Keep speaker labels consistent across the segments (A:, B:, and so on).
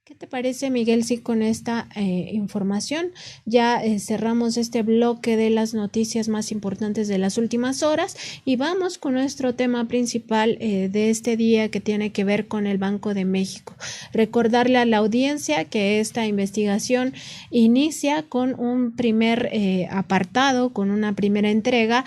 A: ¿Qué te parece, Miguel, si con esta información ya cerramos este bloque de las noticias más importantes de las últimas horas y vamos con nuestro tema principal de este día, que tiene que ver con el Banco de México? Recordarle a la audiencia que esta investigación inicia con un primer apartado, con una primera entrega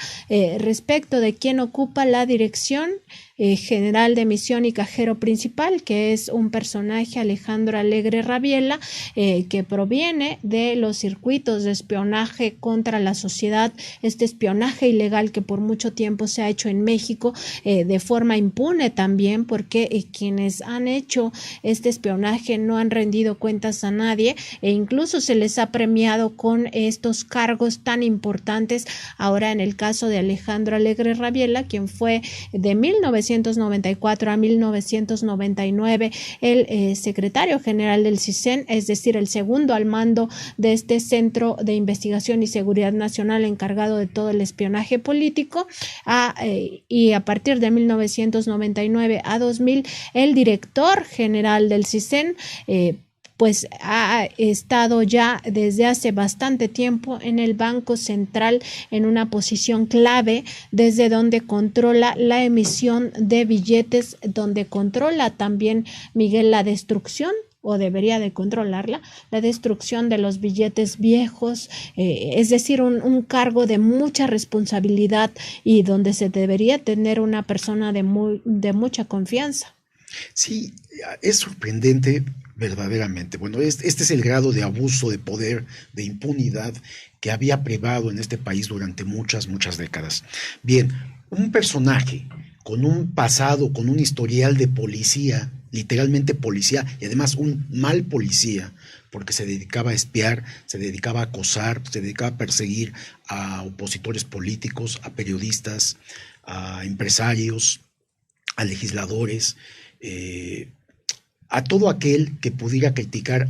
A: respecto de quién ocupa la dirección general de emisión y cajero principal, que es un personaje, Alejandro Alegre Rabiela, que proviene de los circuitos de espionaje contra la sociedad, este espionaje ilegal que por mucho tiempo se ha hecho en México de forma impune también, porque quienes han hecho este espionaje no han rendido cuentas a nadie e incluso se les ha premiado con estos cargos tan importantes. Ahora, en el caso de Alejandro Alegre Rabiela, quien fue de 1994 a 1999 el secretario general del CISEN, es decir, el segundo al mando de este Centro de Investigación y Seguridad Nacional encargado de todo el espionaje político, y a partir de 1999 a 2000 el director general del CISEN, pues ha estado ya desde hace bastante tiempo en el Banco Central en una posición clave, desde donde controla la emisión de billetes, donde controla también, Miguel, la destrucción, o debería de controlarla, la destrucción de los billetes viejos, es decir, un cargo de mucha responsabilidad y donde se debería tener una persona de mucha confianza.
B: Sí, es sorprendente verdaderamente. Bueno, este es el grado de abuso de poder, de impunidad que había privado en este país durante muchas, muchas décadas. Bien, un personaje con un pasado, con un historial de policía, literalmente policía, y además un mal policía, porque se dedicaba a espiar, se dedicaba a acosar, se dedicaba a perseguir a opositores políticos, a periodistas, a empresarios, a legisladores, a todo aquel que pudiera criticar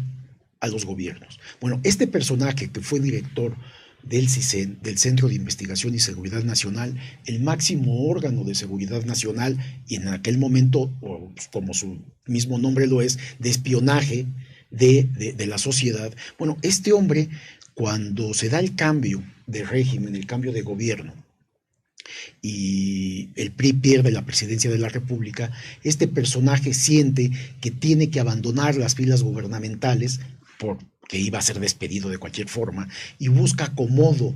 B: a los gobiernos. Bueno, este personaje que fue director del CISEN, del Centro de Investigación y Seguridad Nacional, el máximo órgano de seguridad nacional, y en aquel momento, como su mismo nombre lo es, de espionaje de la sociedad. Bueno, este hombre, cuando se da el cambio de régimen, el cambio de gobierno, y el PRI pierde la presidencia de la República, este personaje siente que tiene que abandonar las filas gubernamentales porque iba a ser despedido de cualquier forma y busca acomodo,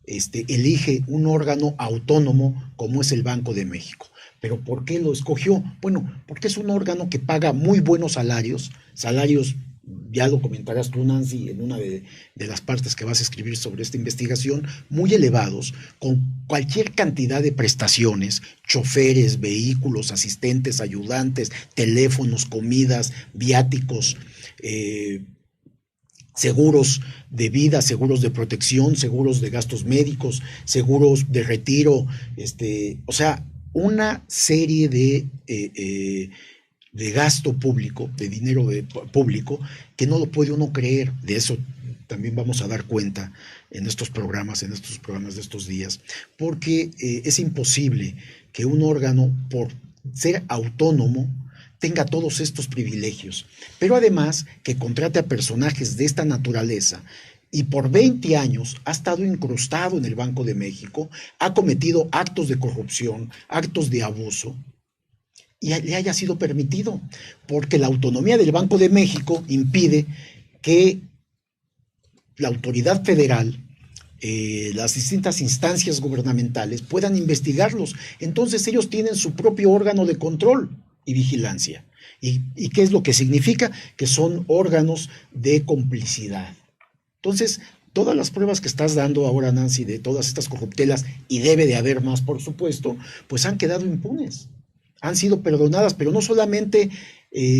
B: elige un órgano autónomo como es el Banco de México. ¿Pero por qué lo escogió? Bueno, porque es un órgano que paga muy buenos salarios, ya lo comentarás tú, Nancy, en una de las partes que vas a escribir sobre esta investigación, muy elevados, con cualquier cantidad de prestaciones, choferes, vehículos, asistentes, ayudantes, teléfonos, comidas, viáticos, seguros de vida, seguros de protección, seguros de gastos médicos, seguros de retiro, o sea, una serie de gasto público, de dinero público, que no lo puede uno creer. De eso también vamos a dar cuenta en estos programas de estos días, porque es imposible que un órgano, por ser autónomo, tenga todos estos privilegios, pero además que contrate a personajes de esta naturaleza y por 20 años ha estado incrustado en el Banco de México, ha cometido actos de corrupción, actos de abuso, y le haya sido permitido, porque la autonomía del Banco de México impide que la autoridad federal, las distintas instancias gubernamentales puedan investigarlos. Entonces ellos tienen su propio órgano de control y vigilancia. ¿Y qué es lo que significa? Que son órganos de complicidad. Entonces, todas las pruebas que estás dando ahora, Nancy, de todas estas corruptelas, y debe de haber más, por supuesto, pues han quedado impunes. Han sido perdonadas, pero no solamente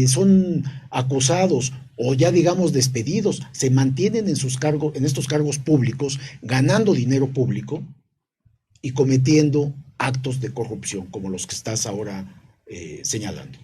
B: son acusados o ya digamos despedidos, se mantienen en sus cargos, en estos cargos públicos, ganando dinero público y cometiendo actos de corrupción como los que estás ahora señalando.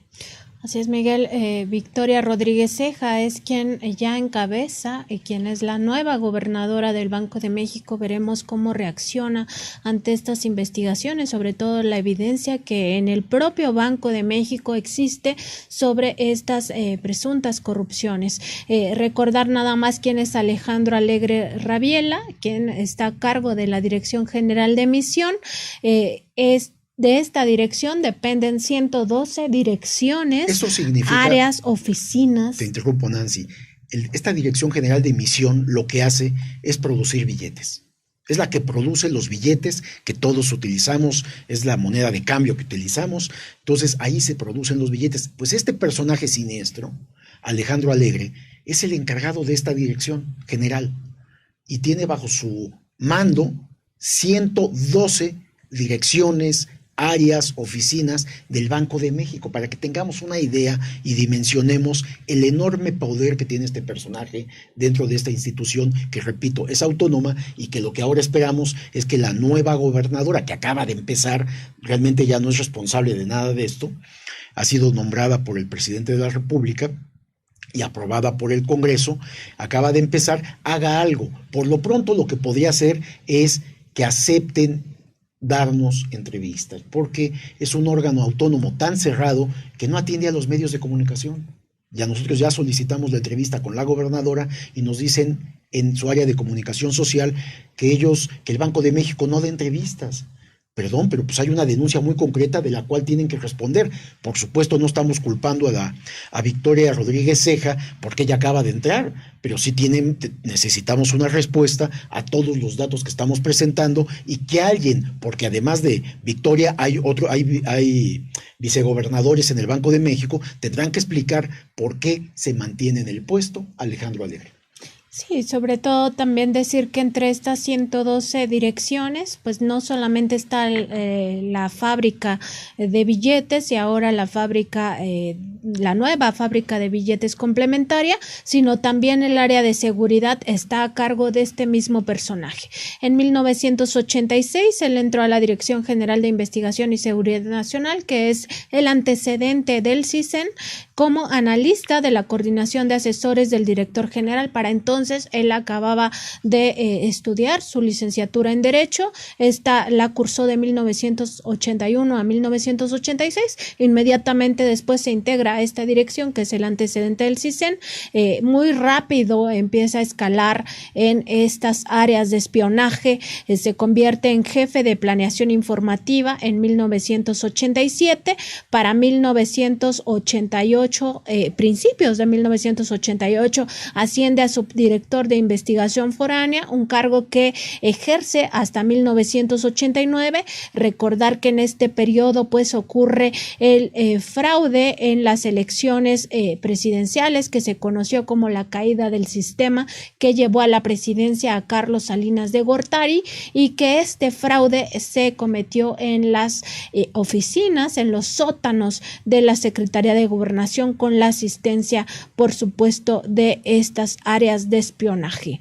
A: Así es, Miguel. Victoria Rodríguez Ceja es quien ya encabeza y quien es la nueva gobernadora del Banco de México. Veremos cómo reacciona ante estas investigaciones, sobre todo la evidencia que en el propio Banco de México existe sobre estas presuntas corrupciones. Recordar nada más quién es Alejandro Alegre Rabiela, quien está a cargo de la Dirección General de Emisión. De esta dirección dependen 112 direcciones,
B: eso significa,
A: áreas, oficinas.
B: Te interrumpo, Nancy. Esta Dirección General de Emisión lo que hace es producir billetes. Es la que produce los billetes que todos utilizamos, es la moneda de cambio que utilizamos. Entonces ahí se producen los billetes. Pues este personaje siniestro, Alejandro Alegre, es el encargado de esta Dirección General y tiene bajo su mando 112 direcciones, áreas, oficinas del Banco de México, para que tengamos una idea y dimensionemos el enorme poder que tiene este personaje dentro de esta institución que, repito, es autónoma y que lo que ahora esperamos es que la nueva gobernadora, que acaba de empezar, realmente ya no es responsable de nada de esto, ha sido nombrada por el presidente de la República y aprobada por el Congreso, acaba de empezar, haga algo. Por lo pronto lo que podría hacer es que acepten darnos entrevistas, porque es un órgano autónomo tan cerrado que no atiende a los medios de comunicación. Ya nosotros ya solicitamos la entrevista con la gobernadora y nos dicen en su área de comunicación social que el Banco de México no da entrevistas. Perdón, pero pues hay una denuncia muy concreta de la cual tienen que responder. Por supuesto, no estamos culpando a Victoria Rodríguez Ceja porque ella acaba de entrar, pero sí necesitamos una respuesta a todos los datos que estamos presentando y que alguien, porque además de Victoria hay vicegobernadores en el Banco de México, tendrán que explicar por qué se mantiene en el puesto Alejandro Alegre.
A: Sí, sobre todo también decir que entre estas 112 direcciones, pues no solamente está la fábrica de billetes y ahora la nueva fábrica de billetes complementaria, sino también el área de seguridad está a cargo de este mismo personaje. En 1986 él entró a la Dirección General de Investigación y Seguridad Nacional, que es el antecedente del CISEN, como analista de la coordinación de asesores del director general. Para entonces él acababa de estudiar su licenciatura en Derecho. Esta la cursó de 1981 a 1986. Inmediatamente después se integra a esta dirección, que es el antecedente del CISEN. Muy rápido empieza a escalar en estas áreas de espionaje. Se convierte en jefe de planeación informativa en 1987. Para 1988, principios de 1988, asciende a subdirector de investigación foránea, un cargo que ejerce hasta 1989. Recordar que en este periodo pues ocurre el fraude en las elecciones presidenciales, que se conoció como la caída del sistema, que llevó a la presidencia a Carlos Salinas de Gortari, y que este fraude se cometió en las oficinas, en los sótanos de la Secretaría de Gobernación, con la asistencia, por supuesto, de estas áreas de espionaje.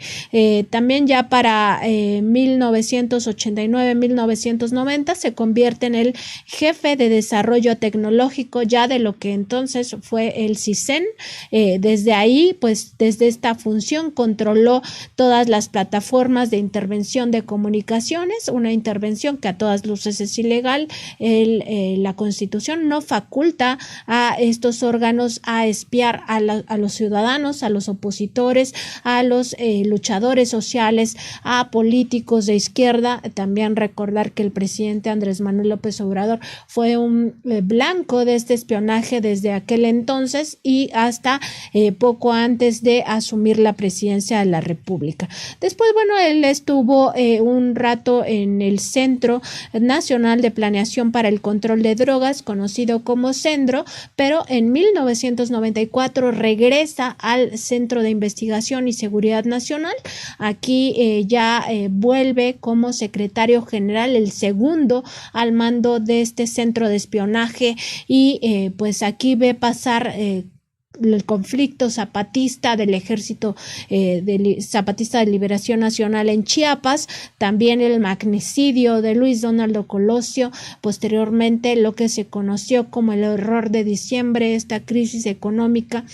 A: También ya para 1989-1990 se convierte en el jefe de desarrollo tecnológico ya de lo que entonces fue el CISEN. Desde ahí, pues desde esta función controló todas las plataformas de intervención de comunicaciones, una intervención que a todas luces es ilegal. La Constitución no faculta a estos órganos a espiar a los ciudadanos, a los opositores, a los luchadores sociales, a políticos de izquierda. También recordar que el presidente Andrés Manuel López Obrador fue un blanco de este espionaje desde aquel entonces y hasta poco antes de asumir la presidencia de la República. Después, bueno, él estuvo un rato en el Centro Nacional de Planeación para el Control de Drogas, conocido como CENDRO, pero en 1994 regresa al Centro de Investigación y Seguridad Nacional. Aquí ya vuelve como secretario general, el segundo al mando de este centro de espionaje, y pues aquí ve pasar el conflicto zapatista del Ejército Zapatista de Liberación Nacional en Chiapas, también el magnicidio de Luis Donaldo Colosio, posteriormente lo que se conoció como el Error de Diciembre, esta crisis económica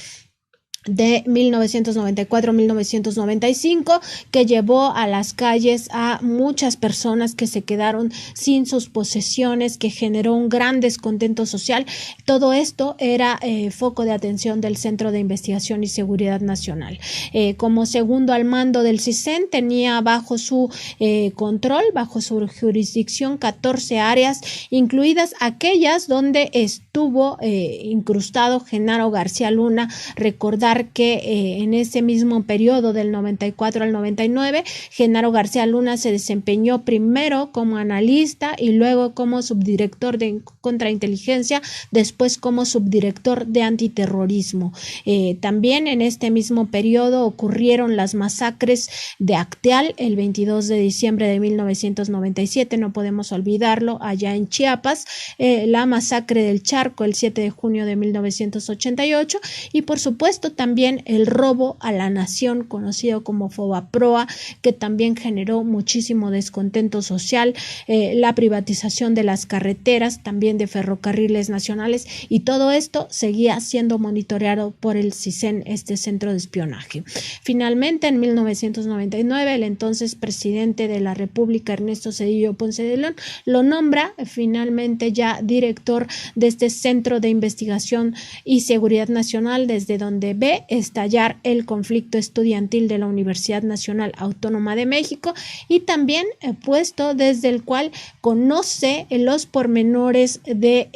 A: de 1994-1995, que llevó a las calles a muchas personas que se quedaron sin sus posesiones, que generó un gran descontento social. Todo esto era foco de atención del Centro de Investigación y Seguridad Nacional. Como segundo al mando del CISEN, tenía bajo su control, bajo su jurisdicción, 14 áreas, incluidas aquellas donde estuvo incrustado Genaro García Luna. Recordar que en ese mismo periodo del 94 al 99, Genaro García Luna se desempeñó primero como analista y luego como subdirector de contrainteligencia, después como subdirector de antiterrorismo. También en este mismo periodo ocurrieron las masacres de Acteal el 22 de diciembre de 1997, no podemos olvidarlo, allá en Chiapas, la masacre del Charco el 7 de junio de 1988 y por supuesto también el robo a la nación, conocido como Fobaproa, que también generó muchísimo descontento social, la privatización de las carreteras, también de ferrocarriles nacionales, y todo esto seguía siendo monitoreado por el CISEN, este centro de espionaje. Finalmente, en 1999, el entonces presidente de la República, Ernesto Zedillo Ponce de León, lo nombra finalmente ya director de este Centro de Investigación y Seguridad Nacional, desde donde ve estallar el conflicto estudiantil de la Universidad Nacional Autónoma de México, y también puesto desde el cual conoce los pormenores de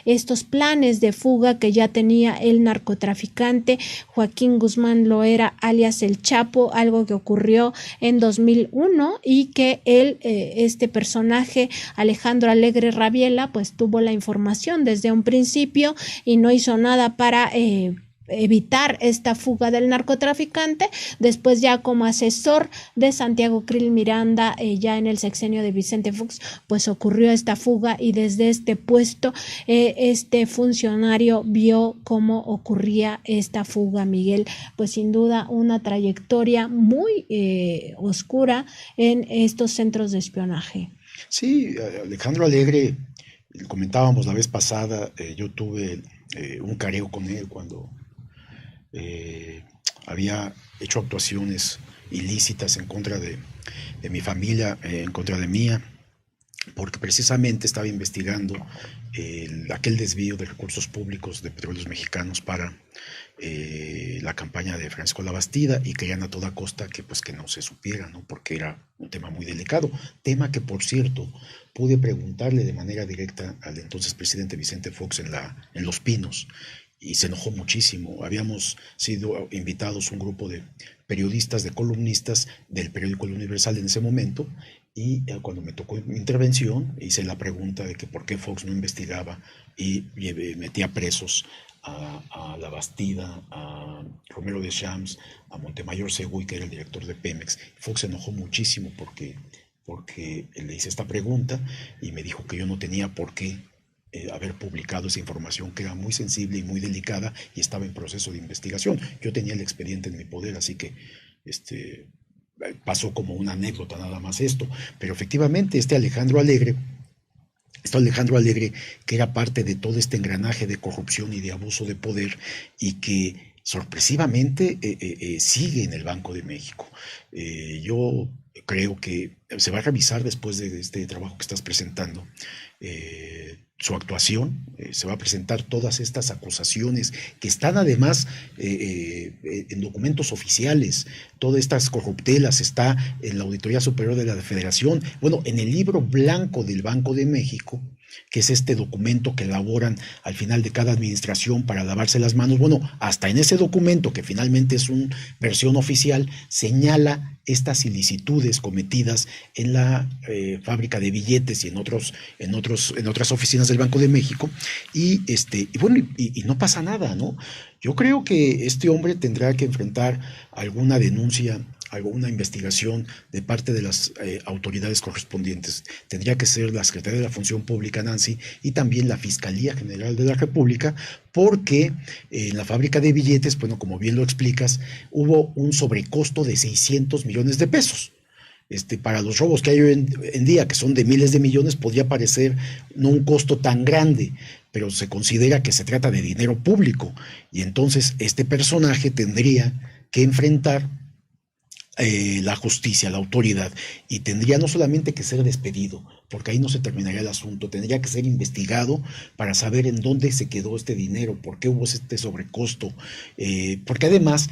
A: estos planes de fuga que ya tenía el narcotraficante Joaquín Guzmán Loera, alias El Chapo, algo que ocurrió en 2001 y que este personaje, Alejandro Alegre Rabiela, pues tuvo la información desde un principio y no hizo nada para evitar esta fuga del narcotraficante. Después, ya como asesor de Santiago Krill Miranda, ya en el sexenio de Vicente Fox, pues ocurrió esta fuga, y desde este puesto este funcionario vio cómo ocurría esta fuga. Miguel, pues sin duda una trayectoria muy oscura en estos centros de espionaje.
B: Sí, Alejandro Alegre, comentábamos la vez pasada, yo tuve un careo con él cuando había hecho actuaciones ilícitas en contra de mi familia, en contra de mía, porque precisamente estaba investigando aquel desvío de recursos públicos de Petróleos Mexicanos para la campaña de Francisco Labastida, y querían a toda costa que no se supiera, ¿no? Porque era un tema muy delicado, tema que, por cierto, pude preguntarle de manera directa al entonces presidente Vicente Fox en Los Pinos, y se enojó muchísimo. Habíamos sido invitados un grupo de periodistas, de columnistas del periódico El Universal en ese momento, y cuando me tocó mi intervención hice la pregunta de que por qué Fox no investigaba y metía presos a Labastida, a Romero de Champs, a Montemayor Seguí, que era el director de Pemex. Fox se enojó muchísimo porque le hice esta pregunta y me dijo que yo no tenía por qué haber publicado esa información, que era muy sensible y muy delicada y estaba en proceso de investigación. Yo tenía el expediente en mi poder, así que pasó como una anécdota nada más esto. Pero efectivamente Alejandro Alegre, que era parte de todo este engranaje de corrupción y de abuso de poder, y que sorpresivamente sigue en el Banco de México. Yo creo que se va a revisar después de este trabajo que estás presentando su actuación, se va a presentar todas estas acusaciones que están además en documentos oficiales. Todas estas corruptelas está en la Auditoría Superior de la Federación, bueno, en el libro blanco del Banco de México, que es este documento que elaboran al final de cada administración para lavarse las manos. Bueno, hasta en ese documento, que finalmente es una versión oficial, señala estas ilicitudes cometidas en la fábrica de billetes y en otras oficinas del Banco de México, y no pasa nada, ¿no? Yo creo que este hombre tendrá que enfrentar alguna denuncia alguna investigación de parte de las autoridades correspondientes. Tendría que ser la Secretaría de la Función Pública, Nancy, y también la Fiscalía General de la República, porque en la fábrica de billetes, bueno, como bien lo explicas, hubo un sobrecosto de 600 millones de pesos. Para los robos que hay hoy en día, que son de miles de millones, podría parecer no un costo tan grande, pero se considera que se trata de dinero público, y entonces este personaje tendría que enfrentar la justicia, la autoridad, y tendría no solamente que ser despedido, porque ahí no se terminaría el asunto, tendría que ser investigado para saber en dónde se quedó este dinero, por qué hubo este sobrecosto, porque además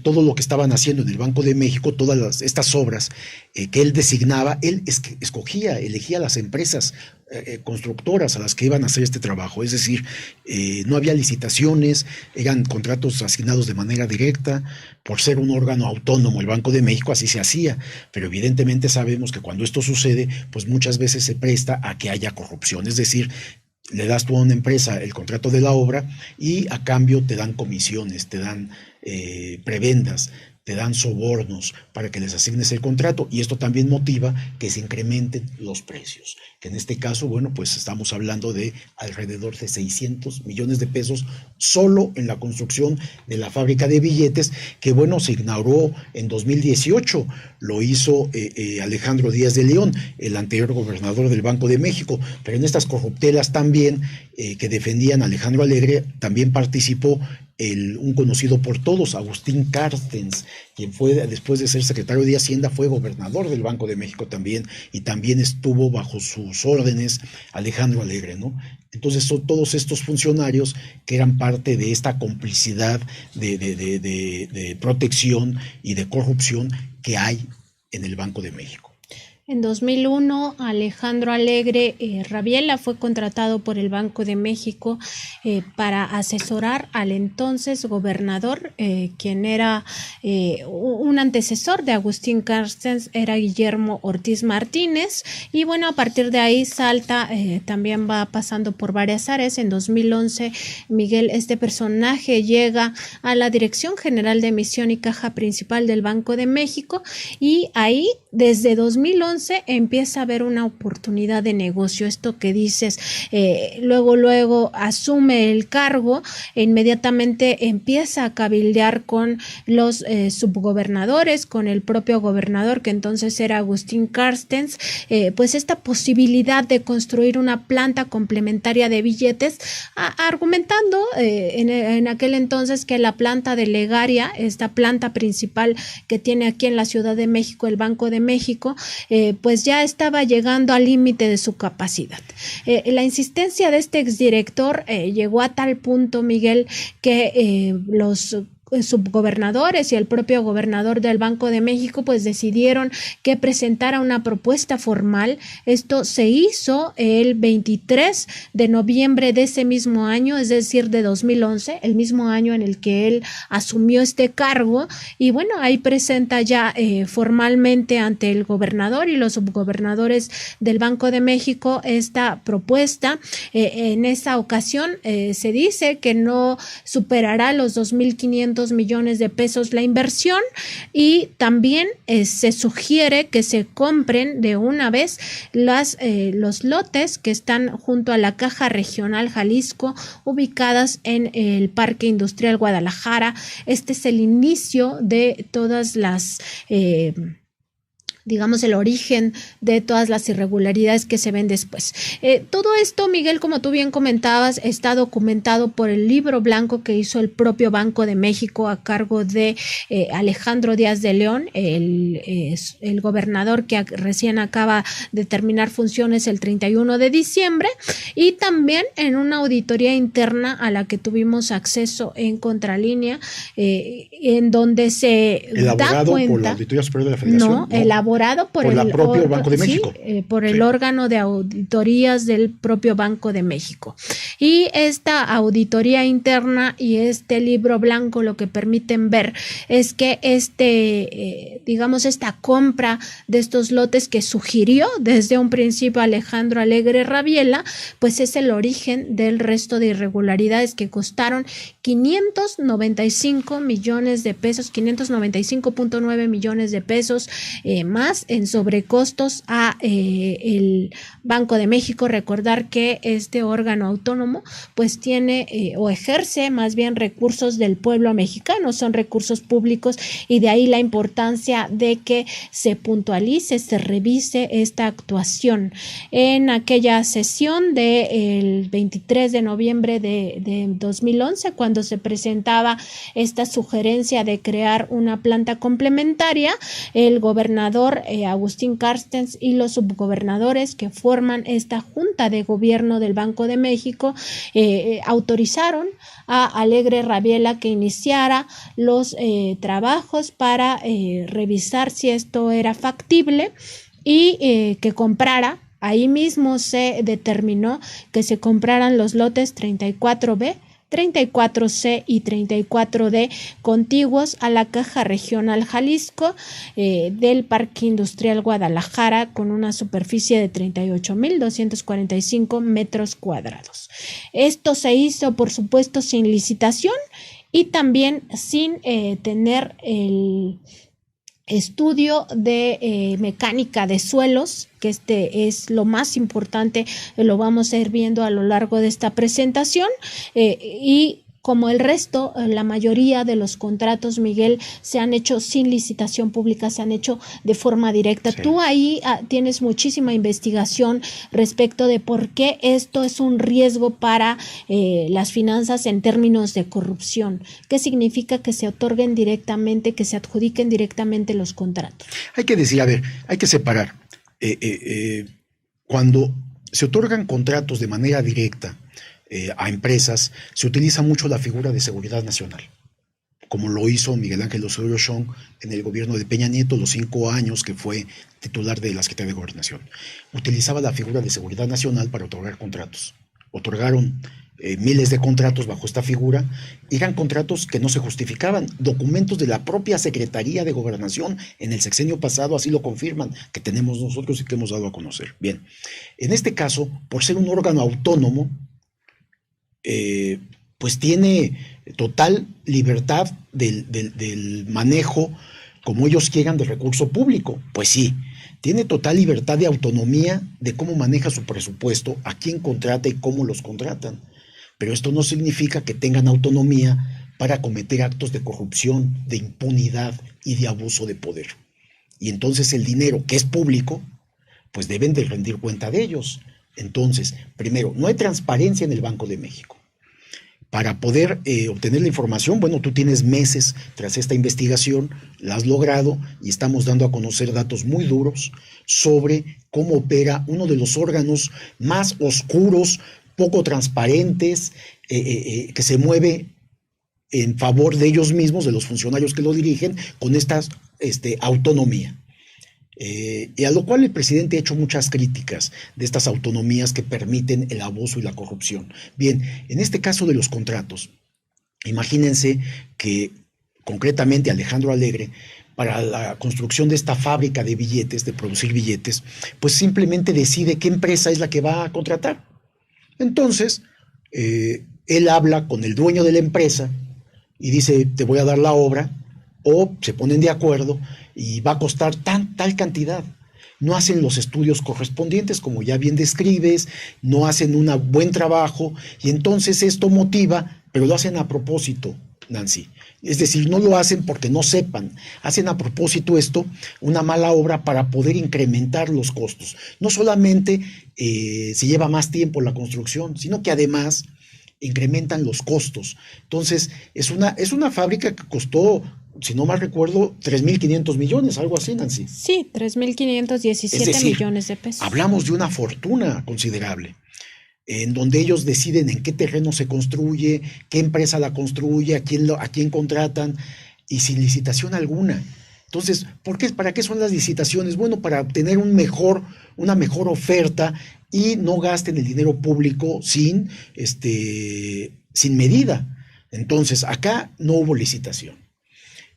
B: todo lo que estaban haciendo en el Banco de México, todas estas obras que él designaba, él escogía, elegía las empresas constructoras a las que iban a hacer este trabajo, es decir, no había licitaciones, eran contratos asignados de manera directa. Por ser un órgano autónomo el Banco de México, así se hacía, pero evidentemente sabemos que cuando esto sucede, pues muchas veces se presta a que haya corrupción, es decir, le das tú a una empresa el contrato de la obra y a cambio te dan comisiones, te dan prebendas, te dan sobornos para que les asignes el contrato, y esto también motiva que se incrementen los precios, que en este caso, bueno, pues estamos hablando de alrededor de 600 millones de pesos solo en la construcción de la fábrica de billetes, que bueno, se inauguró en 2018, lo hizo Alejandro Díaz de León, el anterior gobernador del Banco de México, pero en estas corruptelas también que defendían a Alejandro Alegre, también participó un conocido por todos, Agustín Carstens, quien fue, después de ser secretario de Hacienda, fue gobernador del Banco de México también, y también estuvo bajo sus órdenes Alejandro Alegre, ¿no? Entonces son todos estos funcionarios que eran parte de esta complicidad de protección y de corrupción que hay en el Banco de México.
A: En 2001, Alejandro Alegre Rabiela fue contratado por el Banco de México para asesorar al entonces gobernador, quien era un antecesor de Agustín Carstens, era Guillermo Ortiz Martínez, y bueno, a partir de ahí salta, también va pasando por varias áreas. En 2011, Miguel, este personaje llega a la Dirección General de Emisión y Caja Principal del Banco de México, y ahí desde 2011 empieza a haber una oportunidad de negocio. Esto que dices, luego asume el cargo e inmediatamente empieza a cabildear con los subgobernadores, con el propio gobernador, que entonces era Agustín Carstens, pues esta posibilidad de construir una planta complementaria de billetes, argumentando en aquel entonces que la planta de Legaria, esta planta principal que tiene aquí en la Ciudad de México el Banco de México, pues ya estaba llegando al límite de su capacidad. La insistencia de este exdirector llegó a tal punto, Miguel, que los subgobernadores y el propio gobernador del Banco de México pues decidieron que presentara una propuesta formal. Esto se hizo el 23 de noviembre de ese mismo año, es decir, de 2011, el mismo año en el que él asumió este cargo, y bueno, ahí presenta ya formalmente ante el gobernador y los subgobernadores del Banco de México esta propuesta. En esa ocasión se dice que no superará los 2.500 millones de pesos la inversión, y también se sugiere que se compren de una vez los lotes que están junto a la Caja Regional Jalisco, ubicadas en el Parque Industrial Guadalajara. Este es el inicio de todas las digamos, el origen de todas las irregularidades que se ven después. Todo esto, Miguel, como tú bien comentabas, está documentado por el libro blanco que hizo el propio Banco de México a cargo de Alejandro Díaz de León, el gobernador que recién acaba de terminar funciones el 31 de diciembre, y también en una auditoría interna a la que tuvimos acceso en Contralínea, en donde se
B: elaborado
A: da cuenta,
B: por la Auditoría Superior de la Federación.
A: elaborado elaborado por
B: el propio Banco de México.
A: Por el órgano de auditorías del propio Banco de México. Y esta auditoría interna y este libro blanco lo que permiten ver es que esta compra de estos lotes que sugirió desde un principio Alejandro Alegre Rabiela, pues es el origen del resto de irregularidades que costaron 595 millones de pesos, 595.9 millones de pesos más en sobrecostos a el Banco de México. Recordar que este órgano autónomo pues tiene o ejerce más bien recursos del pueblo mexicano, son recursos públicos, y de ahí la importancia de que se puntualice, se revise esta actuación. En aquella sesión del 23 de noviembre de 2011, cuando se presentaba esta sugerencia de crear una planta complementaria, el gobernador Agustín Carstens y los subgobernadores que forman esta junta de gobierno del Banco de México autorizaron a Alegre Rabiela que iniciara los trabajos para revisar si esto era factible y que comprara. Ahí mismo se determinó que se compraran los lotes 34B, 34C y 34D contiguos a la Caja Regional Jalisco del Parque Industrial Guadalajara, con una superficie de 38.245 metros cuadrados. Esto se hizo, por supuesto, sin licitación y también sin tener el estudio de mecánica de suelos, que es lo más importante, lo vamos a ir viendo a lo largo de esta presentación, y como el resto, la mayoría de los contratos, Miguel, se han hecho sin licitación pública, se han hecho de forma directa. Sí. Tú ahí tienes muchísima investigación respecto de por qué esto es un riesgo para las finanzas en términos de corrupción. ¿Qué significa que se otorguen directamente, que se adjudiquen directamente los contratos?
B: Hay que decir, hay que separar. Cuando se otorgan contratos de manera directa a empresas, se utiliza mucho la figura de seguridad nacional, como lo hizo Miguel Ángel Osorio Chong en el gobierno de Peña Nieto, los 5 años que fue titular de la Secretaría de Gobernación. Utilizaba la figura de seguridad nacional para otorgar contratos. Otorgaron miles de contratos bajo esta figura. Eran contratos que no se justificaban. Documentos de la propia Secretaría de Gobernación en el sexenio pasado así lo confirman, que tenemos nosotros y que hemos dado a conocer. Bien, en este caso, por ser un órgano autónomo, pues tiene total libertad del manejo como ellos quieran del recurso público. Pues sí, tiene total libertad de autonomía de cómo maneja su presupuesto, a quién contrata y cómo los contratan. Pero esto no significa que tengan autonomía para cometer actos de corrupción, de impunidad y de abuso de poder. Y entonces el dinero que es público, pues deben de rendir cuenta de ellos. Entonces, primero, no hay transparencia en el Banco de México. Para poder obtener la información, bueno, tú tienes meses tras esta investigación, la has logrado y estamos dando a conocer datos muy duros sobre cómo opera uno de los órganos más oscuros, poco transparentes, que se mueve en favor de ellos mismos, de los funcionarios que lo dirigen, con esta autonomía. Y a lo cual el presidente ha hecho muchas críticas de estas autonomías que permiten el abuso y la corrupción. Bien, en este caso de los contratos, imagínense que concretamente Alejandro Alegre, para la construcción de esta fábrica de billetes, de producir billetes, pues simplemente decide qué empresa es la que va a contratar. Entonces, él habla con el dueño de la empresa y dice, te voy a dar la obra, o se ponen de acuerdo y va a costar tal cantidad. No hacen los estudios correspondientes, como ya bien describes, no hacen un buen trabajo, y entonces esto motiva, pero lo hacen a propósito, Nancy. Es decir, no lo hacen porque no sepan, hacen a propósito esto, una mala obra para poder incrementar los costos. No solamente se lleva más tiempo la construcción, sino que además incrementan los costos. Entonces, es una fábrica que costó, si no mal recuerdo, 3.500 millones, algo así, Nancy.
A: Sí, 3.517 millones de pesos.
B: Hablamos de una fortuna considerable, en donde ellos deciden en qué terreno se construye, qué empresa la construye, a quién contratan, y sin licitación alguna. Entonces, ¿para qué son las licitaciones? Bueno, para obtener una mejor oferta y no gasten el dinero público sin medida. Entonces, acá no hubo licitación.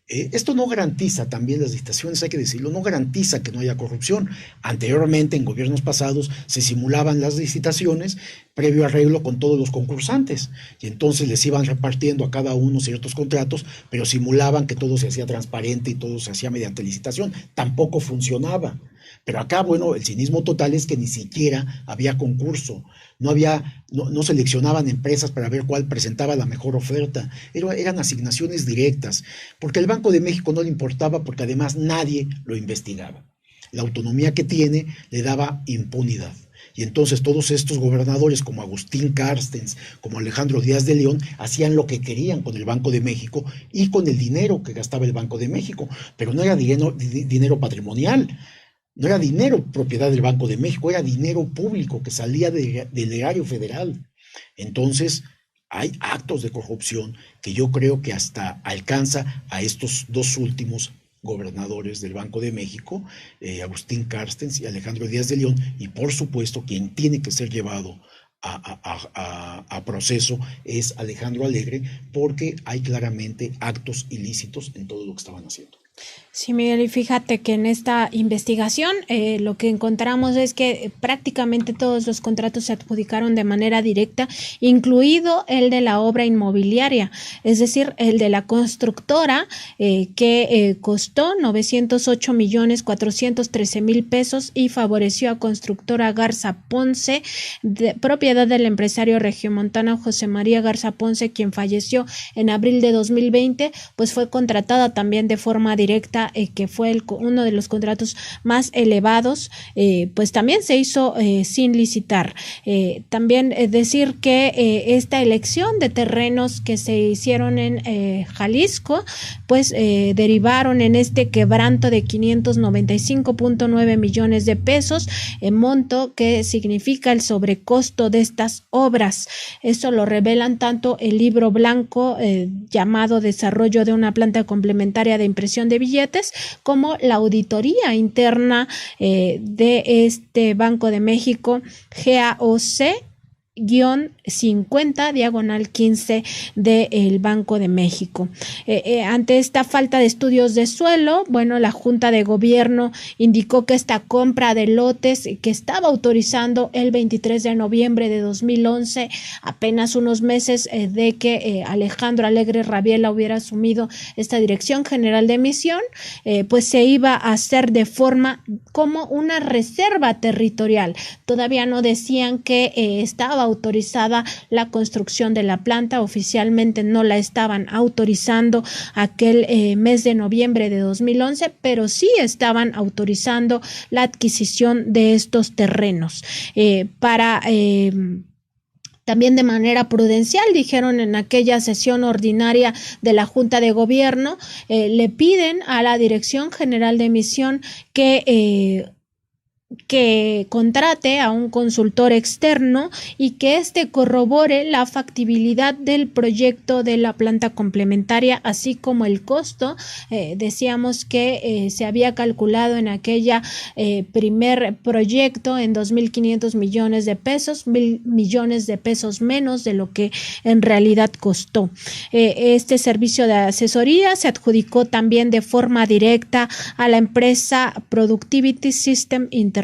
B: Esto no garantiza, también las licitaciones, hay que decirlo, no garantiza que no haya corrupción. Anteriormente, en gobiernos pasados, se simulaban las licitaciones previo arreglo con todos los concursantes, y entonces les iban repartiendo a cada uno ciertos contratos, pero simulaban que todo se hacía transparente y todo se hacía mediante licitación. Tampoco funcionaba. Pero acá, bueno, el cinismo total es que ni siquiera había concurso, no seleccionaban empresas para ver cuál presentaba la mejor oferta, eran asignaciones directas, porque al Banco de México no le importaba, porque además nadie lo investigaba. La autonomía que tiene le daba impunidad. Y entonces todos estos gobernadores como Agustín Carstens, como Alejandro Díaz de León, hacían lo que querían con el Banco de México y con el dinero que gastaba el Banco de México, pero no era dinero patrimonial. No era dinero propiedad del Banco de México, era dinero público que salía del erario federal. Entonces, hay actos de corrupción que yo creo que hasta alcanza a estos dos últimos gobernadores del Banco de México, Agustín Carstens y Alejandro Díaz de León, y por supuesto quien tiene que ser llevado a proceso es Alejandro Alegre, porque hay claramente actos ilícitos en todo lo que estaban haciendo.
A: Sí, Miguel, y fíjate que en esta investigación lo que encontramos es que prácticamente todos los contratos se adjudicaron de manera directa, incluido el de la obra inmobiliaria, es decir, el de la constructora que costó 908.413.000 pesos y favoreció a Constructora Garza Ponce, propiedad del empresario regiomontano José María Garza Ponce, quien falleció en abril de 2020, pues fue contratada también de forma directa, que fue uno de los contratos más elevados, pues también se hizo sin licitar. También decir que esta elección de terrenos que se hicieron en Jalisco, pues derivaron en este quebranto de 595.9 millones de pesos, monto que significa el sobrecosto de estas obras. Eso lo revelan tanto el libro blanco llamado Desarrollo de una planta complementaria de impresión de billetes, como la auditoría interna de este Banco de México, GAOC-50/15 del Banco de México. Ante esta falta de estudios de suelo, bueno, la Junta de Gobierno indicó que esta compra de lotes que estaba autorizando el 23 de noviembre de 2011, apenas unos meses de que Alejandro Alegre Rabiela hubiera asumido esta Dirección General de Emisión, pues se iba a hacer de forma como una reserva territorial. Todavía no decían que estaba autorizada la construcción de la planta, oficialmente no la estaban autorizando aquel mes de noviembre de 2011, pero sí estaban autorizando la adquisición de estos terrenos también de manera prudencial, dijeron en aquella sesión ordinaria de la Junta de Gobierno, le piden a la Dirección General de Emisión que contrate a un consultor externo y que éste corrobore la factibilidad del proyecto de la planta complementaria, así como el costo. Decíamos que se había calculado en aquella primer proyecto en 2.500 millones de pesos, 1.000 millones de pesos menos de lo que en realidad costó. Este servicio de asesoría se adjudicó también de forma directa a la empresa Productivity System Internacional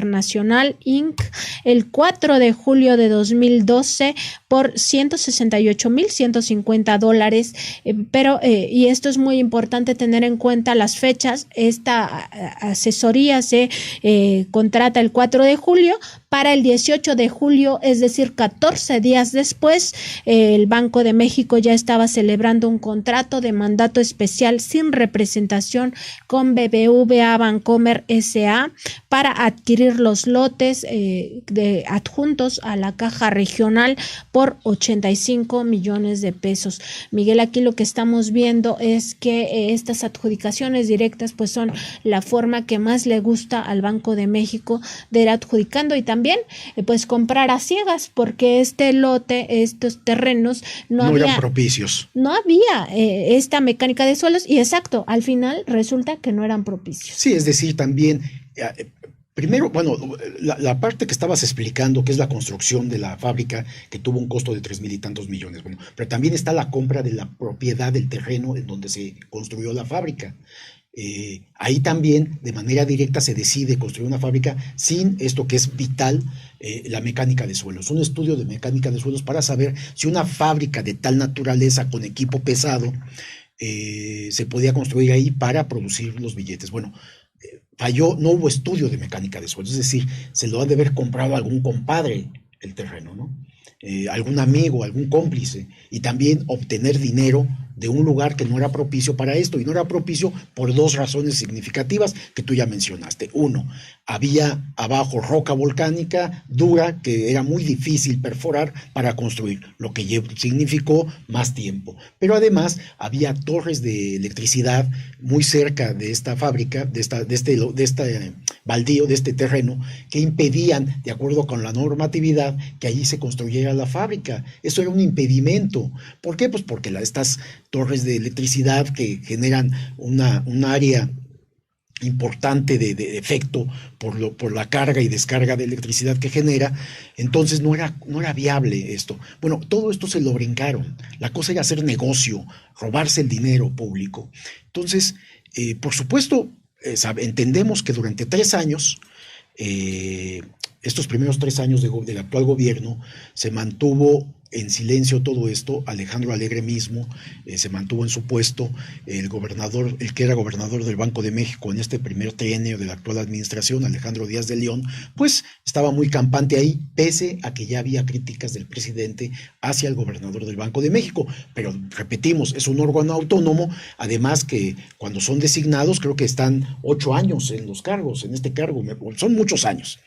A: Inc. el 4 de julio de 2012 por $168,150, pero y esto es muy importante tener en cuenta las fechas. Esta asesoría se contrata el 4 de julio. Para el 18 de julio, es decir, 14 días después, el Banco de México ya estaba celebrando un contrato de mandato especial sin representación con BBVA Bancomer S.A. para adquirir los lotes adjuntos a la caja regional por 85 millones de pesos. Miguel, aquí lo que estamos viendo es que estas adjudicaciones directas pues son la forma que más le gusta al Banco de México de ir adjudicando, y también también pues comprar a ciegas, porque este lote, estos terrenos no
B: eran propicios.
A: No había esta mecánica de suelos y exacto, al final resulta que no eran propicios.
B: Sí, es decir, también, primero, bueno, la parte que estabas explicando, que es la construcción de la fábrica, que tuvo un costo de 3,000 y tantos millones, bueno, pero también está la compra de la propiedad del terreno en donde se construyó la fábrica. Ahí también de manera directa se decide construir una fábrica sin esto que es vital, la mecánica de suelos, un estudio de mecánica de suelos para saber si una fábrica de tal naturaleza con equipo pesado se podía construir ahí para producir los billetes. Bueno, falló, no hubo estudio de mecánica de suelos, es decir, se lo ha de haber comprado algún compadre el terreno, ¿no? Algún amigo, algún cómplice, y también obtener dinero de un lugar que no era propicio para esto, y no era propicio por dos razones significativas que tú ya mencionaste. Uno, había abajo roca volcánica dura que era muy difícil perforar para construir, lo que significó más tiempo. Pero además había torres de electricidad muy cerca de esta fábrica, de este baldío, de este terreno, que impedían, de acuerdo con la normatividad, que allí se construyera la fábrica. Eso era un impedimento. ¿Por qué? Pues porque estas torres de electricidad que generan un área importante de efecto por la carga y descarga de electricidad que genera, entonces no era viable esto. Bueno, todo esto se lo brincaron. La cosa era hacer negocio, robarse el dinero público. Entonces, por supuesto, entendemos que durante 3 años, estos primeros 3 años del actual gobierno, se mantuvo en silencio todo esto. Alejandro Alegre mismo se mantuvo en su puesto. El que era gobernador del Banco de México en este primer trienio de la actual administración, Alejandro Díaz de León, pues estaba muy campante ahí, pese a que ya había críticas del presidente hacia el gobernador del Banco de México. Pero repetimos, es un órgano autónomo, además que cuando son designados creo que están 8 años en los cargos, en este cargo, son muchos años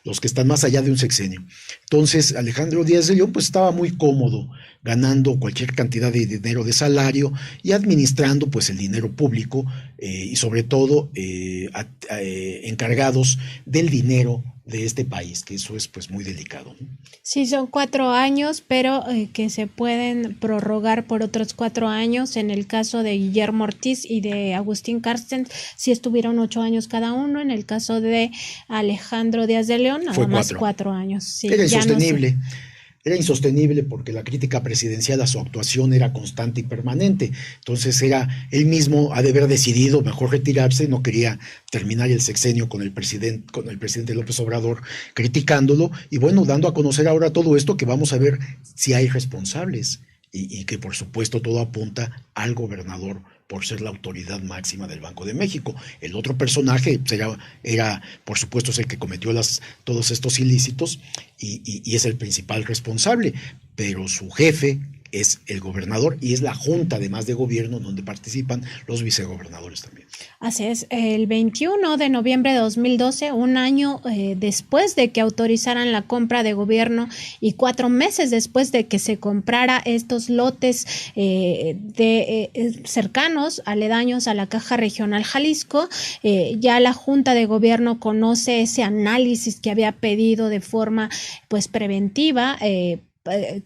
B: los que están más allá de un sexenio. Entonces Alejandro Díaz de León pues estaba muy cómodo ganando cualquier cantidad de dinero de salario y administrando pues el dinero público, y sobre todo encargados del dinero de este país, que eso es pues muy delicado, ¿no?
A: Sí, son 4 años, pero que se pueden prorrogar por otros 4 años. En el caso de Guillermo Ortiz y de Agustín Carstens, sí estuvieron 8 años cada uno. En el caso de Alejandro Díaz de León, nada más 4 años. Sí,
B: era insostenible. No sé. Era insostenible porque la crítica presidencial a su actuación era constante y permanente. Entonces él mismo ha de haber decidido mejor retirarse, no quería terminar el sexenio con el presidente López Obrador criticándolo, y bueno, dando a conocer ahora todo esto, que vamos a ver si hay responsables, y que por supuesto todo apunta al gobernador por ser la autoridad máxima del Banco de México. El otro personaje era por supuesto, es el que cometió todos estos ilícitos y es el principal responsable, pero su jefe es el gobernador y es la junta además de gobierno donde participan los vicegobernadores también.
A: Así es, el 21 de noviembre de 2012, un año después de que autorizaran la compra de gobierno y 4 meses después de que se comprara estos lotes cercanos, aledaños a la Caja Regional Jalisco, ya la Junta de Gobierno conoce ese análisis que había pedido de forma pues preventiva,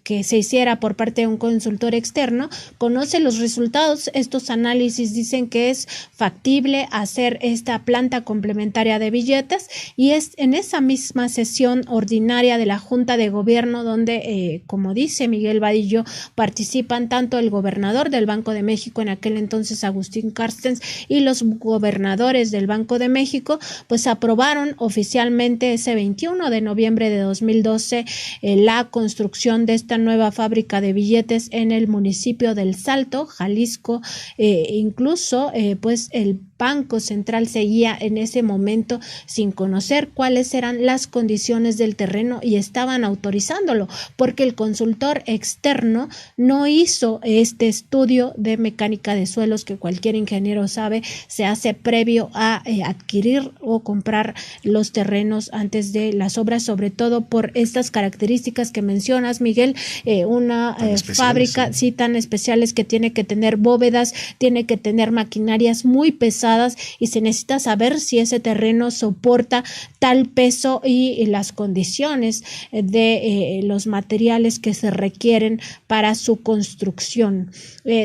A: que se hiciera por parte de un consultor externo, conoce los resultados. Estos análisis dicen que es factible hacer esta planta complementaria de billetes, y es en esa misma sesión ordinaria de la Junta de Gobierno donde, como dice Miguel Vadillo, participan tanto el gobernador del Banco de México en aquel entonces, Agustín Carstens, y los gobernadores del Banco de México, pues aprobaron oficialmente ese 21 de noviembre de 2012 la construcción de esta nueva fábrica de billetes en el municipio del Salto, Jalisco. Incluso pues el Banco Central seguía en ese momento sin conocer cuáles eran las condiciones del terreno y estaban autorizándolo porque el consultor externo no hizo este estudio de mecánica de suelos que cualquier ingeniero sabe se hace previo a adquirir o comprar los terrenos antes de las obras, sobre todo por estas características que mencionas, Miguel, una fábrica sí tan especiales que tiene que tener bóvedas, tiene que tener maquinarias muy pesadas y se necesita saber si ese terreno soporta tal peso y las condiciones de los materiales que se requieren para su construcción.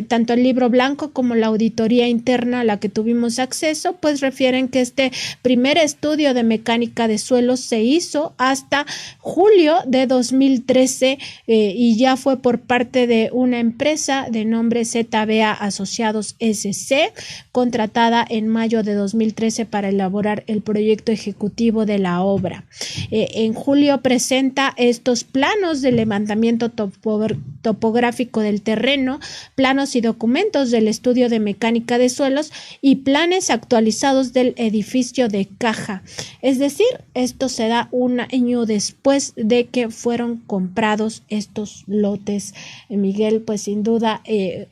A: Tanto el libro blanco como la auditoría interna a la que tuvimos acceso, pues refieren que este primer estudio de mecánica de suelos se hizo hasta julio de 2013 y ya fue por parte de una empresa de nombre ZBA Asociados SC, contratada en mayo de 2013 para elaborar el proyecto ejecutivo de la obra. En julio presenta estos planos de levantamiento topográfico del terreno, planos y documentos del estudio de mecánica de suelos y planes actualizados del edificio de caja. Es decir, esto se da un año después de que fueron comprados estos lotes. Miguel, pues sin duda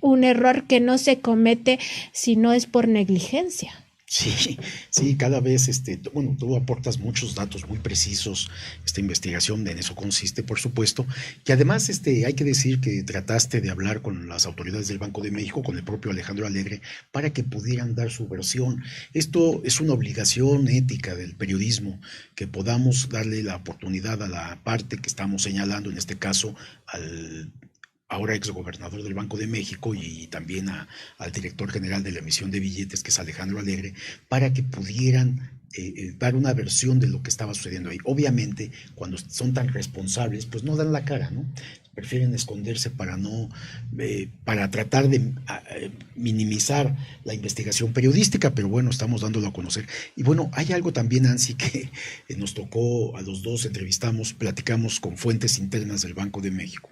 A: un error que no se comete si no es por negligencia.
B: Sí, cada vez, bueno, tú aportas muchos datos muy precisos, esta investigación en eso consiste, por supuesto, que además hay que decir que trataste de hablar con las autoridades del Banco de México, con el propio Alejandro Alegre, para que pudieran dar su versión. Esto es una obligación ética del periodismo, que podamos darle la oportunidad a la parte que estamos señalando, en este caso, al ahora exgobernador del Banco de México y también al director general de la emisión de billetes, que es Alejandro Alegre, para que pudieran dar una versión de lo que estaba sucediendo ahí. Obviamente, cuando son tan responsables, pues no dan la cara, ¿no? Prefieren esconderse para tratar de minimizar la investigación periodística, pero bueno, estamos dándolo a conocer. Y bueno, hay algo también, Nancy, que nos tocó a los dos, platicamos con fuentes internas del Banco de México,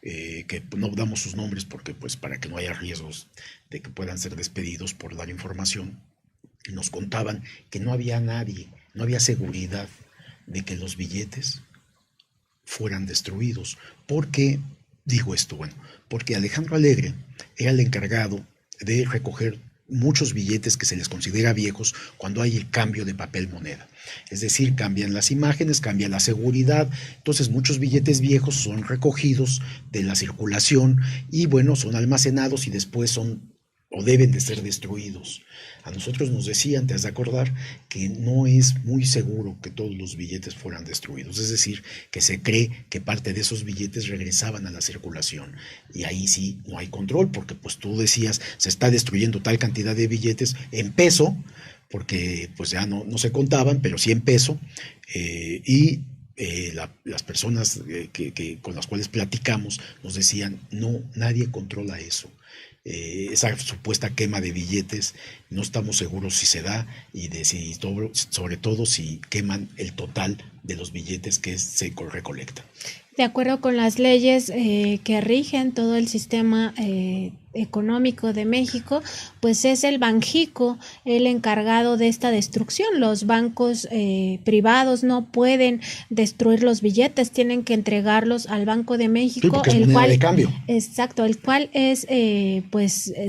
B: que no damos sus nombres porque, pues, para que no haya riesgos de que puedan ser despedidos por dar información. Y nos contaban que no había nadie, no había seguridad de que los billetes fueran destruidos. ¿Por qué digo esto? Bueno, porque Alejandro Alegre era el encargado de recoger muchos billetes que se les considera viejos cuando hay el cambio de papel moneda. Es decir, cambian las imágenes, cambia la seguridad, entonces muchos billetes viejos son recogidos de la circulación y bueno, son almacenados y después son o deben de ser destruidos. A nosotros nos decían, te has de acordar, que no es muy seguro que todos los billetes fueran destruidos, es decir, que se cree que parte de esos billetes regresaban a la circulación y ahí sí no hay control, porque pues tú decías, se está destruyendo tal cantidad de billetes en peso, porque pues ya no se contaban, pero sí en peso, las personas con las cuales platicamos nos decían, no, nadie controla eso. Esa supuesta quema de billetes, no estamos seguros si se da y sobre todo si queman el total de los billetes que se recolectan.
A: De acuerdo con las leyes que rigen todo el sistema económico de México, pues es el Banjico el encargado de esta destrucción. Los bancos privados no pueden destruir los billetes, tienen que entregarlos al Banco de México,
B: sí, el cual de cambio.
A: Exacto, el cual es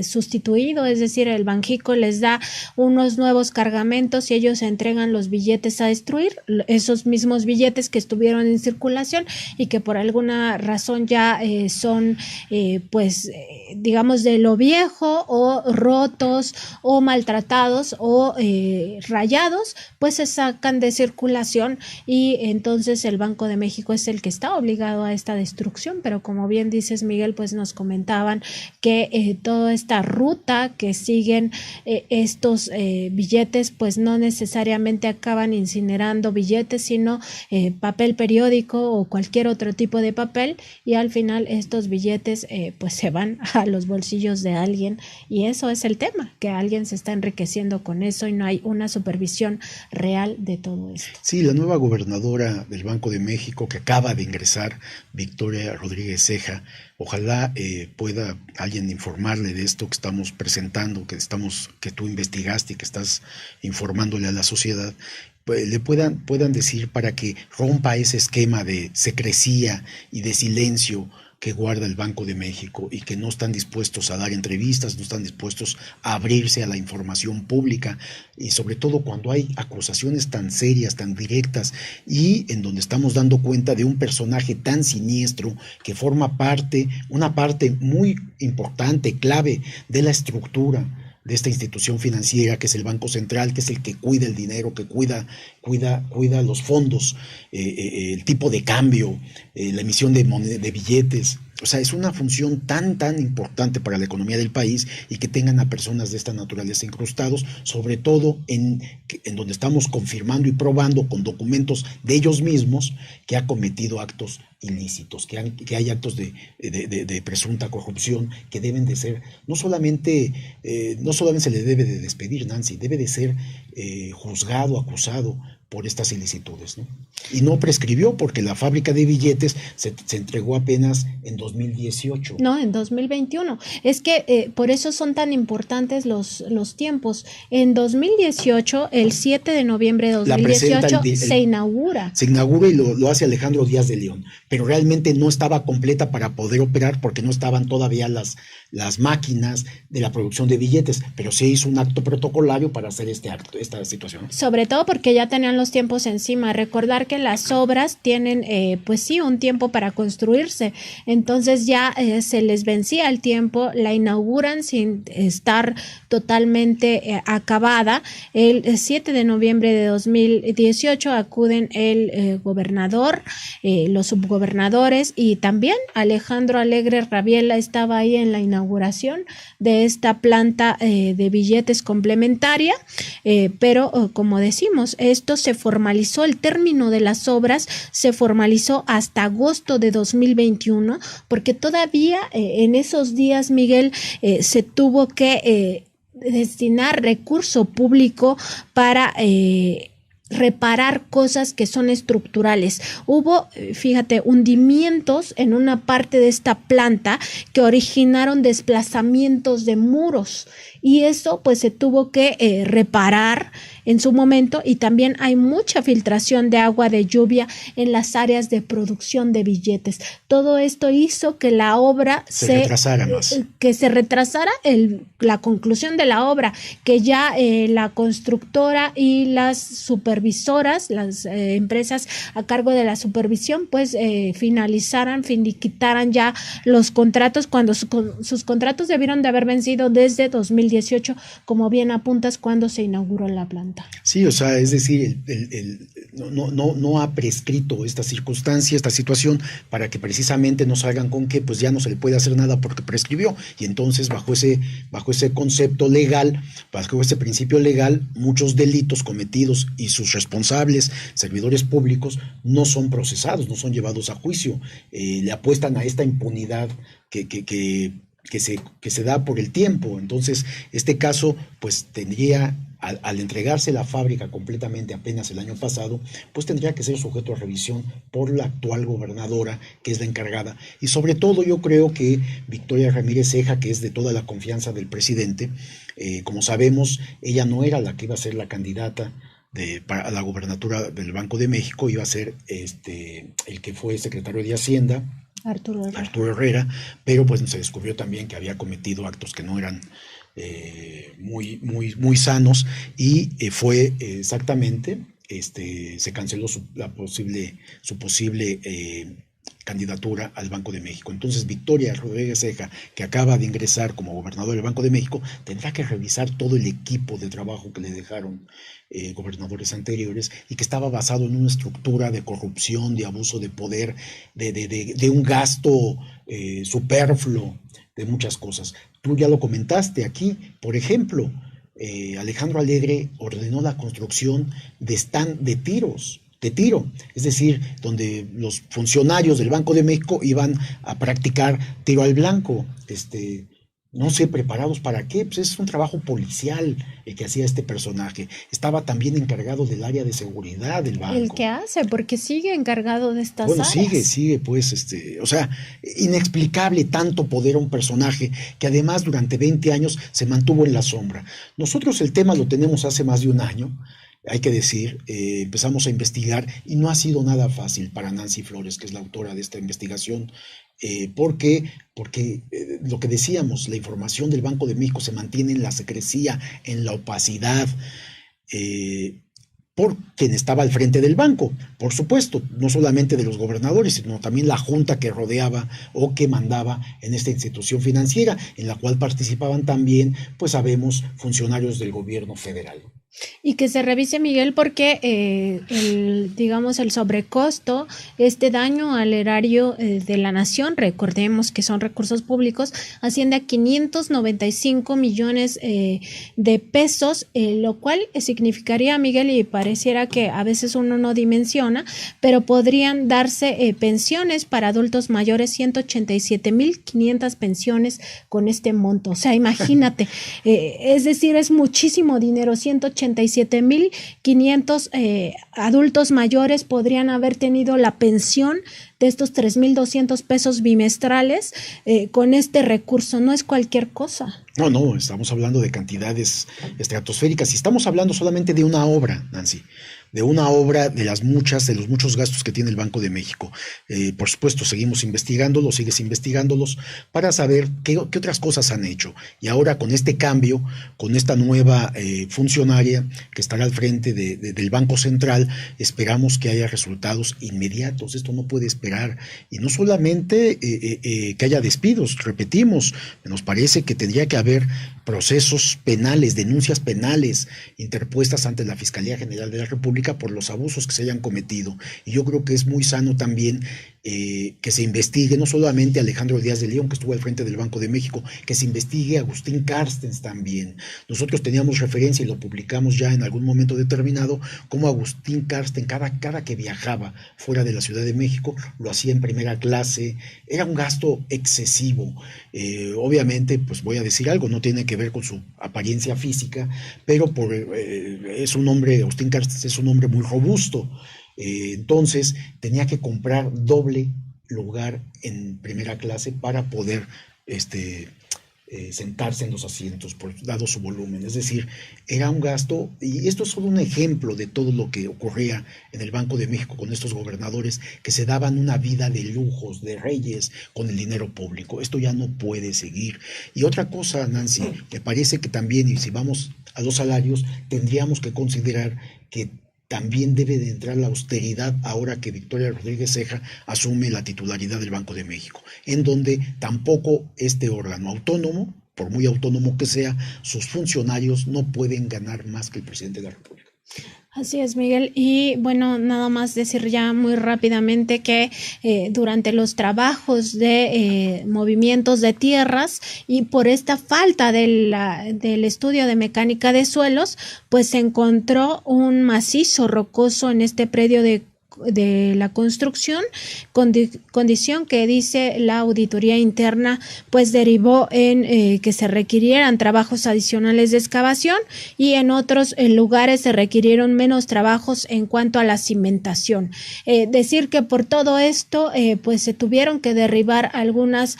A: sustituido, es decir, el Banjico les da unos nuevos cargamentos y ellos entregan los billetes a destruir, esos mismos billetes que estuvieron en circulación y que por alguna razón ya son digamos de lo viejo o rotos o maltratados o rayados, pues se sacan de circulación y entonces el Banco de México es el que está obligado a esta destrucción, pero como bien dices, Miguel, pues nos comentaban que toda esta ruta que siguen estos billetes, pues no necesariamente acaban incinerando billetes, sino papel periódico o cualquier otro tipo de papel y al final estos billetes pues se van a los bolsillos de alguien y eso es el tema, que alguien se está enriqueciendo con eso y no hay una supervisión real de todo esto.
B: Sí, la nueva gobernadora del Banco de México que acaba de ingresar, Victoria Rodríguez Ceja, ojalá pueda alguien informarle de esto que estamos presentando, que tú investigaste y que estás informándole a la sociedad, pues le puedan decir para que rompa ese esquema de secrecía y de silencio que guarda el Banco de México y que no están dispuestos a dar entrevistas, no están dispuestos a abrirse a la información pública, y sobre todo cuando hay acusaciones tan serias, tan directas, y en donde estamos dando cuenta de un personaje tan siniestro que forma parte, una parte muy importante, clave de la estructura de esta institución financiera que es el Banco Central, que es el que cuida el dinero, que cuida los fondos, el tipo de cambio, la emisión de billetes. O sea, es una función tan importante para la economía del país, y que tengan a personas de esta naturaleza incrustados, sobre todo en donde estamos confirmando y probando con documentos de ellos mismos que ha cometido actos ilícitos, que hay actos de presunta corrupción que deben de ser, no solamente se le debe de despedir, Nancy, debe de ser juzgado, acusado por estas ilicitudes, ¿no? Y no prescribió, porque la fábrica de billetes se entregó apenas en 2018.
A: No, en 2021. Es que por eso son tan importantes los tiempos. En 2018, el 7 de noviembre de 2018, se inaugura.
B: Se inaugura y lo hace Alejandro Díaz de León, pero realmente no estaba completa para poder operar, porque no estaban todavía las máquinas de la producción de billetes, pero se hizo un acto protocolario para hacer esta situación.
A: Sobre todo porque ya tenían los tiempos encima. Recordar que las obras tienen, pues sí, un tiempo para construirse. Entonces ya se les vencía el tiempo, la inauguran sin estar totalmente acabada. El 7 de noviembre de 2018 acuden el gobernador, los subgobernadores, y también Alejandro Alegre Rabiela estaba ahí en la inauguración de esta planta de billetes complementaria, pero como decimos, esto se formalizó, el término de las obras se formalizó hasta agosto de 2021, porque todavía en esos días, Miguel, se tuvo que destinar recurso público para reparar cosas que son estructurales. Hubo, fíjate, hundimientos en una parte de esta planta que originaron desplazamientos de muros, y eso pues se tuvo que reparar en su momento, y también hay mucha filtración de agua de lluvia en las áreas de producción de billetes. Todo esto hizo que la obra
B: se retrasara más.
A: Que se retrasara la conclusión de la obra, que ya la constructora y las supervisoras, las empresas a cargo de la supervisión, pues finiquitaran ya los contratos, cuando sus contratos debieron de haber vencido desde 2018, como bien apuntas, cuando se inauguró la planta.
B: Sí, o sea, es decir, no ha prescrito esta circunstancia, esta situación, para que precisamente no salgan con que pues ya no se le puede hacer nada porque prescribió, y entonces bajo ese concepto legal, bajo ese principio legal, muchos delitos cometidos y sus responsables, servidores públicos, no son procesados, no son llevados a juicio, le apuestan a esta impunidad que se da por el tiempo. Entonces, este caso pues tendría, al entregarse la fábrica completamente apenas el año pasado, pues tendría que ser sujeto a revisión por la actual gobernadora, que es la encargada, y sobre todo yo creo que Victoria Ramírez Ceja, que es de toda la confianza del presidente, como sabemos, ella no era la que iba a ser la candidata para la gobernatura del Banco de México, iba a ser el que fue secretario de Hacienda, Arturo Herrera, pero pues se descubrió también que había cometido actos que no eran muy sanos, y fue exactamente, se canceló su posible candidatura al Banco de México. Entonces, Victoria Rodríguez Ceja, que acaba de ingresar como gobernador del Banco de México, tendrá que revisar todo el equipo de trabajo que le dejaron gobernadores anteriores, y que estaba basado en una estructura de corrupción, de abuso de poder, de un gasto superfluo, de muchas cosas. Tú ya lo comentaste aquí, por ejemplo, Alejandro Alegre ordenó la construcción de stand de tiro, es decir, donde los funcionarios del Banco de México iban a practicar tiro al blanco, no sé, preparados para qué, pues es un trabajo policial el que hacía este personaje. Estaba también encargado del área de seguridad del banco.
A: El que hace, porque sigue encargado de estas áreas.
B: Sigue, pues, o sea, inexplicable tanto poder a un personaje que además durante 20 años se mantuvo en la sombra. Nosotros el tema lo tenemos hace más de un año, hay que decir, empezamos a investigar, y no ha sido nada fácil para Nancy Flores, que es la autora de esta investigación, ¿Por qué? Porque lo que decíamos, la información del Banco de México se mantiene en la secrecía, en la opacidad, por quien estaba al frente del banco, por supuesto, no solamente de los gobernadores, sino también la junta que rodeaba o que mandaba en esta institución financiera, en la cual participaban también, pues sabemos, funcionarios del gobierno federal.
A: Y que se revise, Miguel, porque digamos, el sobrecosto, este daño al erario de la nación, recordemos que son recursos públicos, asciende a 595 millones de pesos, lo cual significaría, Miguel, y pareciera que a veces uno no dimensiona, pero podrían darse pensiones para adultos mayores, 187,500 pensiones con este monto. O sea, imagínate, es decir, es muchísimo dinero, 187,500 adultos mayores podrían haber tenido la pensión de estos 3,200 pesos bimestrales con este recurso. No es cualquier cosa.
B: No, estamos hablando de cantidades estratosféricas y estamos hablando solamente de una obra, Nancy, de una obra de los muchos gastos que tiene el Banco de México. Por supuesto, sigues investigándolos para saber qué otras cosas han hecho. Y ahora con este cambio, con esta nueva funcionaria que estará al frente del Banco Central, esperamos que haya resultados inmediatos. Esto no puede esperar. Y no solamente que haya despidos, repetimos, nos parece que tendría que haber procesos penales, denuncias penales interpuestas ante la Fiscalía General de la República por los abusos que se hayan cometido. Y yo creo que es muy sano también que se investigue no solamente a Alejandro Díaz de León, que estuvo al frente del Banco de México, que se investigue a Agustín Carstens también. Nosotros teníamos referencia y lo publicamos ya en algún momento determinado, como Agustín Carstens, cada que viajaba fuera de la Ciudad de México, lo hacía en primera clase. Era un gasto excesivo. Obviamente, pues voy a decir algo, no tiene que ver con su apariencia física, pero Agustín Carstens es un hombre muy robusto. Entonces tenía que comprar doble lugar en primera clase para poder sentarse en los asientos, dado su volumen. Es decir, era un gasto, y esto es solo un ejemplo de todo lo que ocurría en el Banco de México con estos gobernadores que se daban una vida de lujos, de reyes, con el dinero público. Esto ya no puede seguir. Y otra cosa, Nancy, me parece que también, y si vamos a los salarios, tendríamos que considerar que también debe de entrar la austeridad ahora que Victoria Rodríguez Ceja asume la titularidad del Banco de México, en donde tampoco este órgano autónomo, por muy autónomo que sea, sus funcionarios no pueden ganar más que el presidente de la República.
A: Así es, Miguel. Y bueno, nada más decir ya muy rápidamente que durante los trabajos de movimientos de tierras y por esta falta del estudio de mecánica de suelos, pues se encontró un macizo rocoso en este predio de la construcción, condición que dice la auditoría interna pues derivó en que se requirieran trabajos adicionales de excavación y en otros lugares se requirieron menos trabajos en cuanto a la cimentación. Decir que por todo esto pues se tuvieron que derribar algunas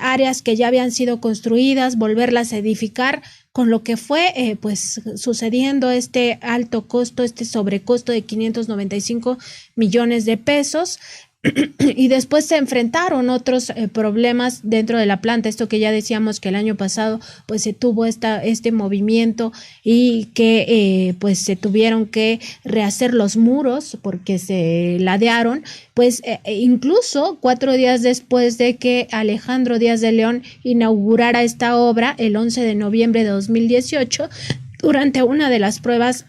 A: áreas que ya habían sido construidas, volverlas a edificar, con lo que fue pues sucediendo este alto costo, este sobrecosto de 595 millones de pesos. Y después se enfrentaron otros problemas dentro de la planta, esto que ya decíamos que el año pasado pues se tuvo este movimiento y que pues se tuvieron que rehacer los muros porque se ladearon, pues incluso 4 días después de que Alejandro Díaz de León inaugurara esta obra el 11 de noviembre de 2018, durante una de las pruebas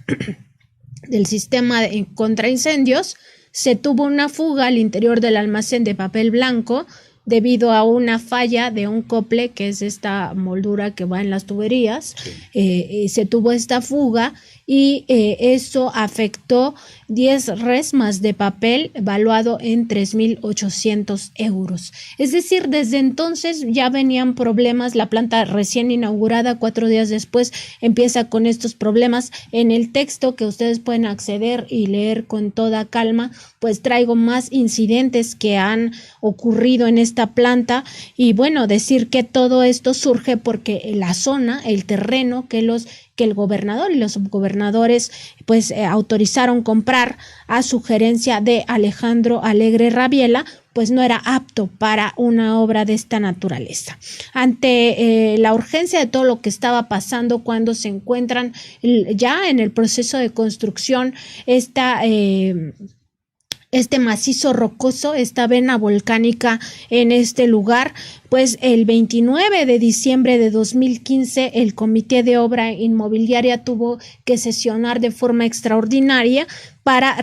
A: del sistema contra incendios, se tuvo una fuga al interior del almacén de papel blanco debido a una falla de un cople, que es esta moldura que va en las tuberías. Se tuvo esta fuga y eso afectó 10 resmas de papel valuado en 3,800 euros. Es decir, desde entonces ya venían problemas. La planta recién inaugurada, 4 días después, empieza con estos problemas. En el texto que ustedes pueden acceder y leer con toda calma, pues traigo más incidentes que han ocurrido en esta esta planta. Y bueno, decir que todo esto surge porque la zona, el terreno que el gobernador y los subgobernadores pues autorizaron comprar a sugerencia de Alejandro Alegre Rabiela, pues no era apto para una obra de esta naturaleza. Ante la urgencia de todo lo que estaba pasando cuando se encuentran ya en el proceso de construcción este macizo rocoso, esta vena volcánica en este lugar, pues el 29 de diciembre de 2015 el Comité de Obra Inmobiliaria tuvo que sesionar de forma extraordinaria para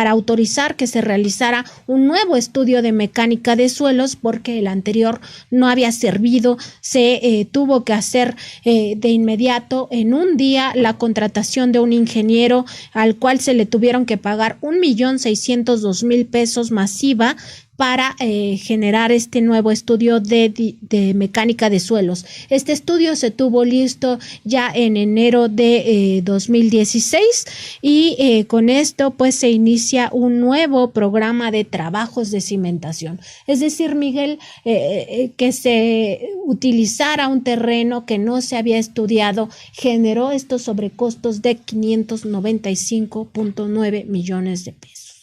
A: autorizar que se realizara un nuevo estudio de mecánica de suelos, porque el anterior no había servido. Se tuvo que hacer de inmediato, en un día, la contratación de un ingeniero al cual se le tuvieron que pagar 1,602,000 pesos masiva para generar este nuevo estudio de mecánica de suelos. Este estudio se tuvo listo ya en enero de 2016 y con esto pues se inicia un nuevo programa de trabajos de cimentación. Es decir, Miguel, que se utilizara un terreno que no se había estudiado generó estos sobrecostos de 595.9 millones de pesos.